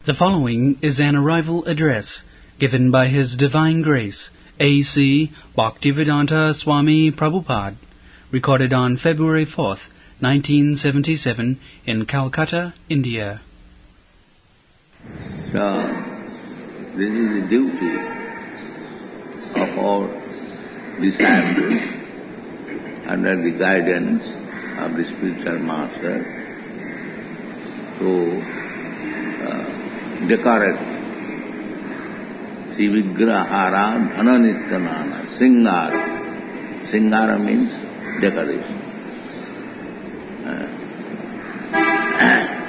The following is an arrival address given by His Divine Grace, A.C. Bhaktivedanta Swami Prabhupada, recorded on February 4th, 1977 in Calcutta, India. So, this is the duty of all disciples under the guidance of the spiritual master to decorate Sri Vigrahara Dhana Nityanana, Singara. Singara means decoration.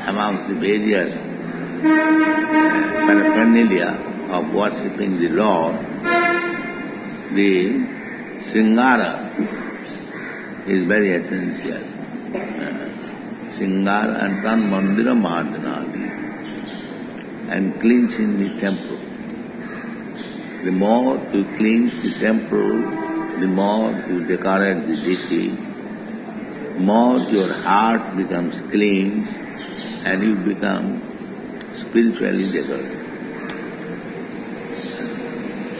Among the various paraphernalia of worshipping the Lord, the Singara is very essential. Singara and Tan Mandira Marjanadi, and cleansing the temple. The more you cleanse the temple, the more you decorate the deity, more your heart becomes cleansed and you become spiritually decorated.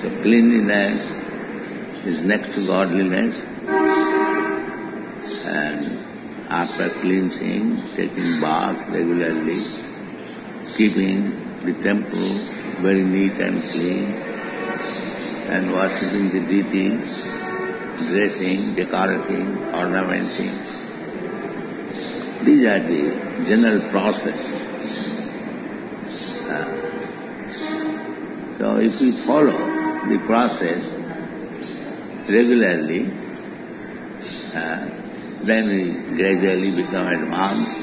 So cleanliness is next to godliness, and after cleansing, taking baths regularly, keeping the temple very neat and clean, and worshipping the deity, dressing, decorating, ornamenting. These are the general process. So if we follow the process regularly, then we gradually become advanced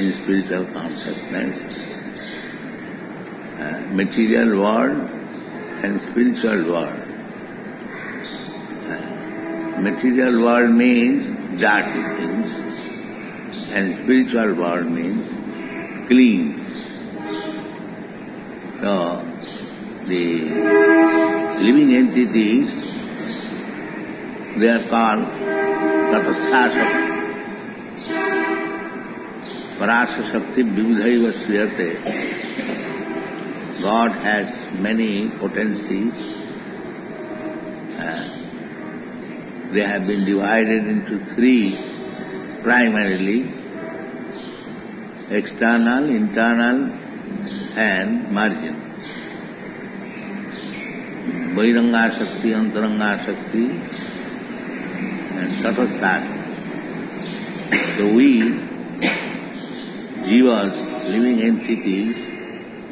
in spiritual consciousness. Material world and spiritual world. Material world means dirty things, and spiritual world means clean. So, the living entities, they are called Tatasya Shakti. Parasya Shakti Vivudhaiva Sriyate. God has many potencies. They have been divided into three primarily: external, internal and marginal. Bahiranga Shakti, Antaranga Shakti and Tatasya. So we, jivas, living entities,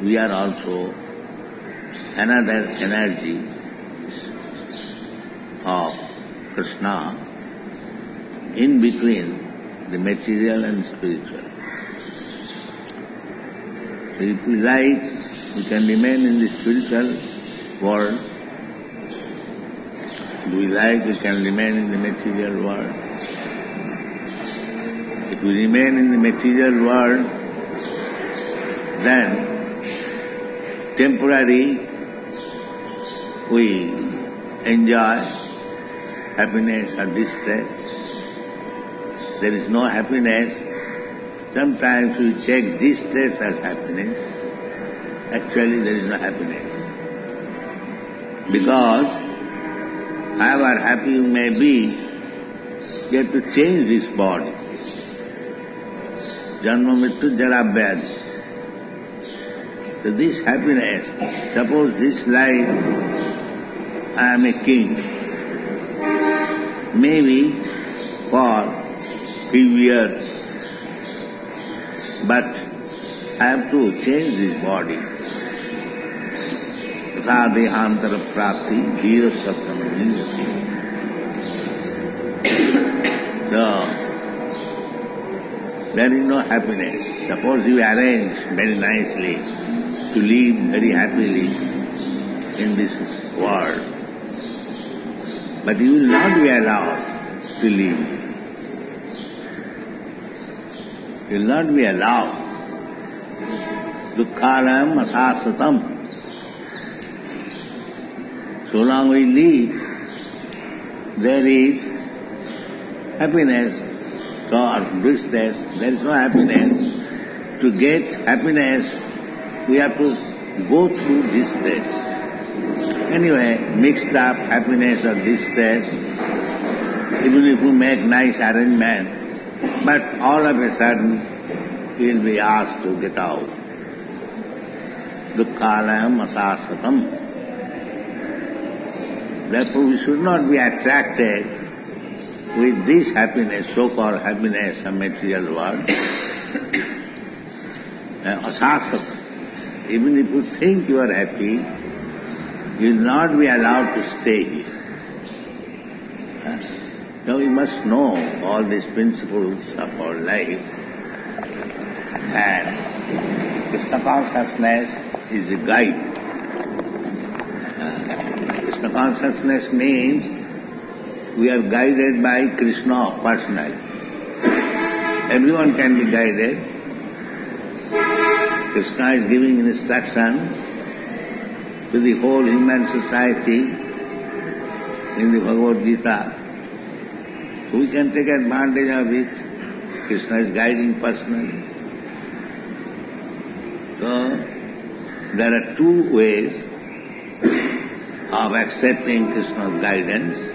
we are also another energy of Krishna in between the material and spiritual. So if we like, we can remain in the spiritual world. If we like, we can remain in the material world. If we remain in the material world, then temporary we enjoy happiness or distress. There is no happiness. Sometimes we take distress as happiness. Actually there is no happiness. Because however happy you may be, you have to change this body. Janma mrityu jara vyadhi. So this happiness, suppose this life I am a king, maybe for few years, but I have to change this body. Tata dehantara prapti dhira satyam nindati. So, there is no happiness. Suppose you arrange very nicely to live very happily in this world, but you will not be allowed to live. You will not be allowed. Dukkhalam asasatam. So long we live, there is happiness. So or bliss there is no happiness. To get happiness we have to go through this stage. Anyway, mixed up happiness or distress, even if you make nice arrangement, but all of a sudden we'll be asked to get out. Dukkhalayam asasatam. Therefore we should not be attracted with this happiness, so-called happiness of material world. Asasatam. Even if you think you are happy, you will not be allowed to stay here. Now we must know all these principles of our life, and Krishna consciousness is the guide. Krishna consciousness means we are guided by Krishna personally. Everyone can be guided. Krishna is giving instruction to the whole human society in the Bhagavad Gita. We can take advantage of it. Krishna is guiding personally. So, there are two ways of accepting Krishna's guidance.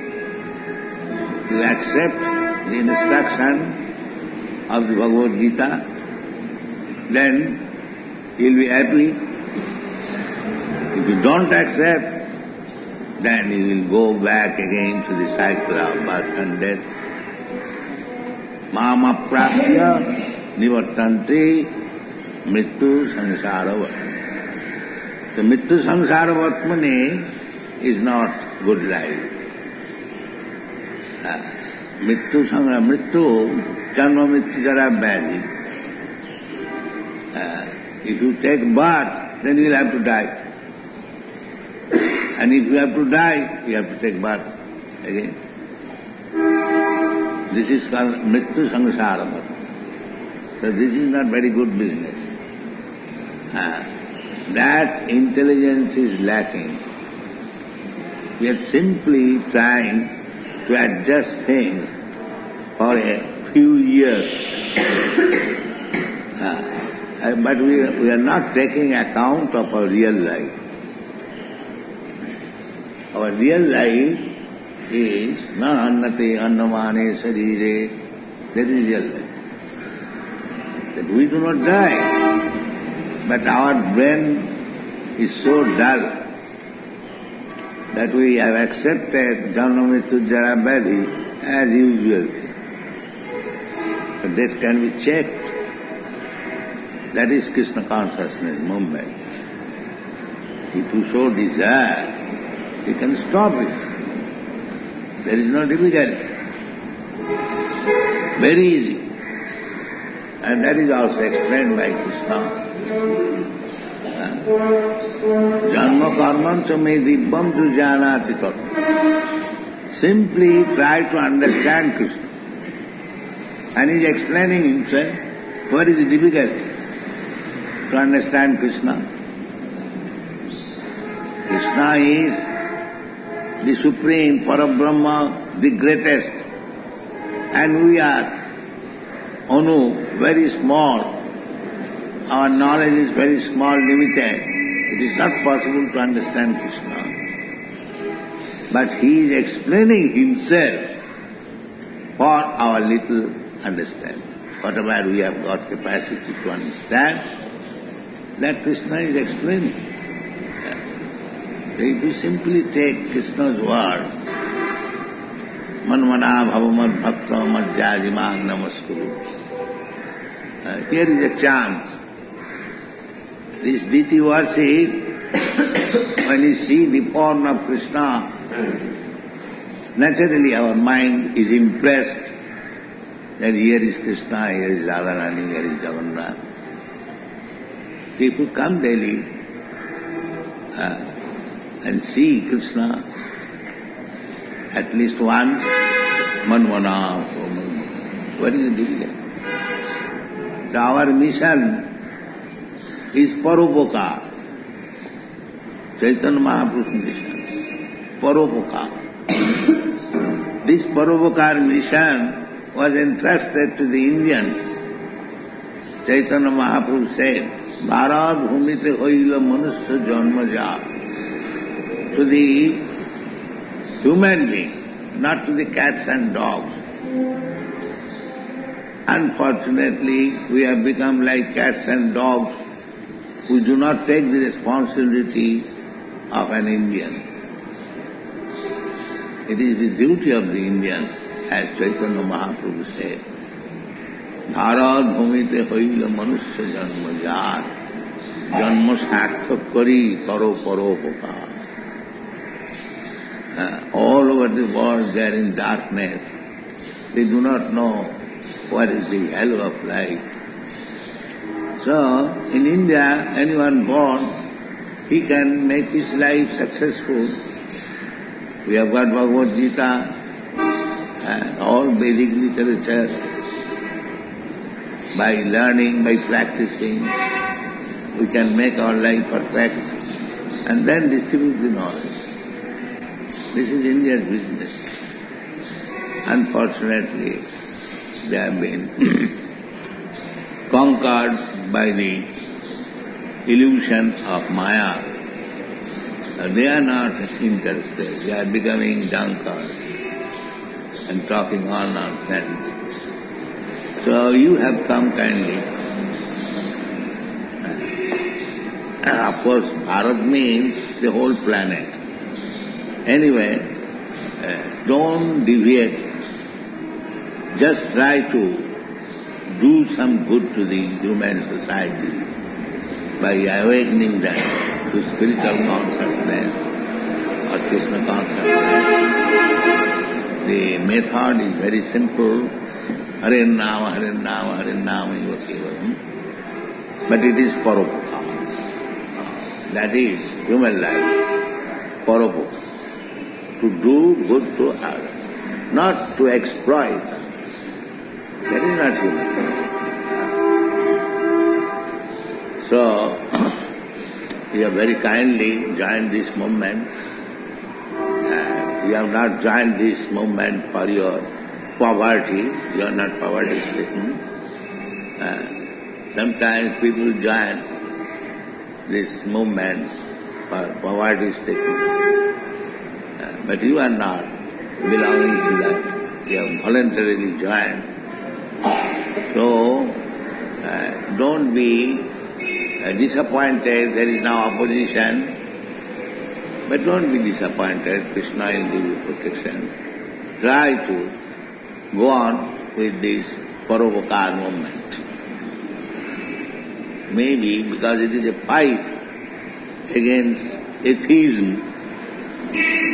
You accept the instruction of the Bhagavad Gita, then you'll be happy. If you don't accept, then you will go back again to the cycle of birth and death. Mama prapya nivartanti mrityu samsaravat. The mrityu samsaravatmane is not good life. Mrityu janma mrityu jara vyadhi. If you take birth, then you will have to die. And if you have to die, you have to take birth again. This is called mrityu samsara. So this is not very good business. That intelligence is lacking. We are simply trying to adjust things for a few years. But we are not taking account of our real life. Our real life is na annate annamane sarire. That is real life. That we do not die. But our brain is so dull that we have accepted janma mrityu jara vyadhi as usual thing. But that can be checked. That is Krishna consciousness movement. If you so desire, you can stop it. There is no difficulty. Very easy. And that is also explained by Krishna. Janma karmancha me dibbam jujanati tattva. Simply try to understand Krishna. And he is explaining himself, what is the difficulty to understand Krishna? Krishna is the Supreme Parabrahma, the greatest. And we are Anu, very small. Our knowledge is very small, limited. It is not possible to understand Krishna. But he is explaining himself for our little understanding. Whatever we have got capacity to understand, that Krishna is explaining. If you simply take Krishna's word, manmana bhavamad bhakta madhyajimang namaskuru. Here is a chance. This deity worship, when you see the form of Krishna, naturally our mind is impressed that here is Krishna, here is Radharani, here is Jagannath. People come daily and see Krishna at least once, manmana. What is the difficulty? So our mission is paropokar. Chaitanya Mahaprabhu's mission. Paropokar. This paropokar mission was entrusted to the Indians. Chaitanya Mahaprabhu said, Bharat bhumite hoila manusya janma ja. To the human being, not to the cats and dogs. Unfortunately, we have become like cats and dogs who do not take the responsibility of an Indian. It is the duty of the Indian, as Chaitanya Mahaprabhu said, Bharat bhumite hoila manusya janma jar, janma sarthak kari karo paropakar. All over the world they are in darkness. They do not know what is the value of life. So, in India, anyone born, he can make his life successful. We have got Bhagavad Gita, all Vedic literature. By learning, by practicing, we can make our life perfect and then distribute the knowledge. This is India's business. Unfortunately, they have been conquered by the illusion of Maya. They are not interested. They are becoming drunkards and talking all nonsense. So you have come kindly. Of course, Bharat means the whole planet. Anyway, don't deviate. Just try to do some good to the human society by awakening them to spiritual consciousness or Krishna consciousness. The method is very simple. Hare Nama, Hare Nama, Hare Nama, Eva Kevalam. But it is paropakar. That is human life. Paropakar. To do good to others, not to exploit them. That is not human. So, you have very kindly joined this movement. You have not joined this movement for your poverty. You are not poverty-stricken. Sometimes people join this movement for poverty-stricken. But you are not belonging to that. You have voluntarily joined. So, don't be disappointed. There is now opposition. But don't be disappointed. Krishna will give you protection. Try to go on with this paropakar movement. Maybe because it is a fight against atheism,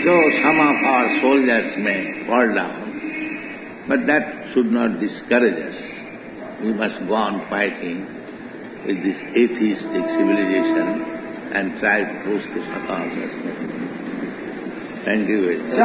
so some of our soldiers may fall down, but that should not discourage us. We must go on fighting with this atheistic civilization and try to push Krishna consciousness. Thank you very much.